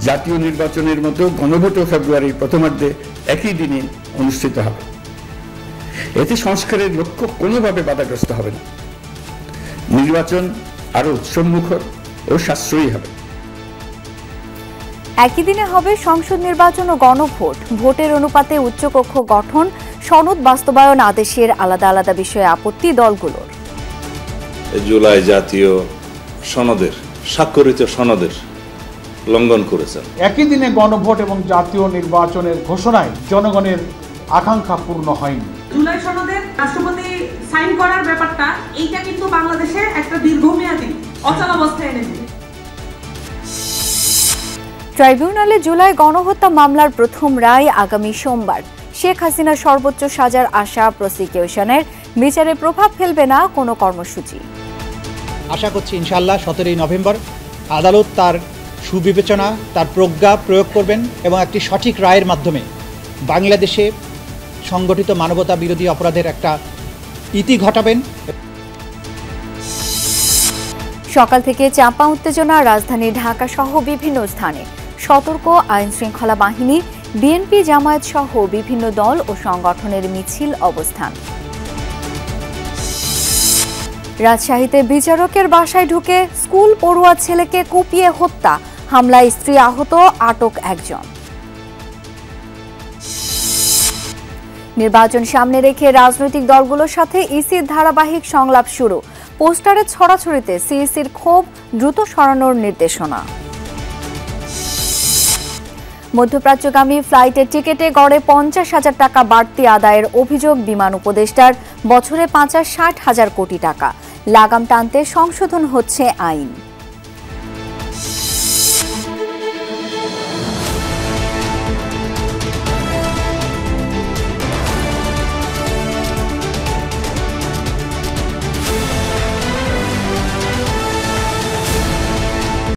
জাতীয় নির্বাচনের মতো গণভোটও ফেব্রুয়ারির প্রথমার্ধে একই দিনে অনুষ্ঠিত হবে। এতে সংস্কারের লক্ষ্য কোনোভাবে বাধাগ্রস্ত হবে না। নির্বাচন আরো উৎসবমুখর ও সাশ্রয়ী হবে। একই দিনে হবে সংসদ নির্বাচন ও গণভোট। ভোটের অনুপাতে উচ্চকক্ষ গঠন, সনদ বাস্তবায়ন আদেশের আলাদা আলাদা বিষয়ে আপত্তি দলগুলোর। জুলাই জাতীয় সনদের স্বাক্ষরিত সনদের লঙ্ঘন করেছেন। একই দিনে গণভোট এবং জাতীয় নির্বাচনের ঘোষণায় জনগণের আকাঙ্ক্ষা পূর্ণ হয়নি। জুলাই সনদের রাষ্ট্রপতি সাইন করার ব্যাপারটা এইটা কিন্তু বাংলাদেশে একটা দীর্ঘমেয়াদী অচলাবস্থায় এনে দিবে। ট্রাইব্যুনালে জুলাই গণহত্যা মামলার প্রথম রায় আগামী সোমবার। শেখ হাসিনার সর্বোচ্চ সাজার আশা প্রসিকিউশনের বিচারে প্রভাব ফেলবে না কোনো কর্মসূচি। আশা করছি ইনশাআল্লাহ 17 নভেম্বর আদালত তার সুবিবেচনা, তার প্রজ্ঞা প্রয়োগ করবেন এবং একটি সঠিক রায়ের মাধ্যমে বাংলাদেশে সংগঠিত মানবতা বিরোধী অপরাধের একটা ইতি ঘটাবেন। সকাল থেকে চাপা উত্তেজনা রাজধানী ঢাকা সহ বিভিন্ন স্থানে। সতর্ক আইন শৃঙ্খলা বাহিনী, বিএনপি জামায়াত সহ বিভিন্ন দল ও সংগঠনের মিছিল অবস্থান। রাজশাহীতে বিচারকের বাসায় ঢুকে স্কুল পড়ুয়া ছেলেকে কুপিয়ে হত্যা, হামলায় স্ত্রী আহত, আটক একজন। নির্বাচন সামনে রেখে রাজনৈতিক দলগুলোর সাথে ইসির ধারাবাহিক সংলাপ শুরু। পোস্টারে ছড়াছড়িতে সিইসির ক্ষোভ, দ্রুত সরানোর নির্দেশনা। মধ্যপ্রাচ্যগামী ফ্লাইটের টিকিটে গড়ে 50,000 টাকা বাড়তি আদায়ের অভিযোগ বিমান উপদেষ্টার। বছরে 50-60 হাজার কোটি টাকা। লাগাম টানতে সংশোধন হচ্ছে আইন।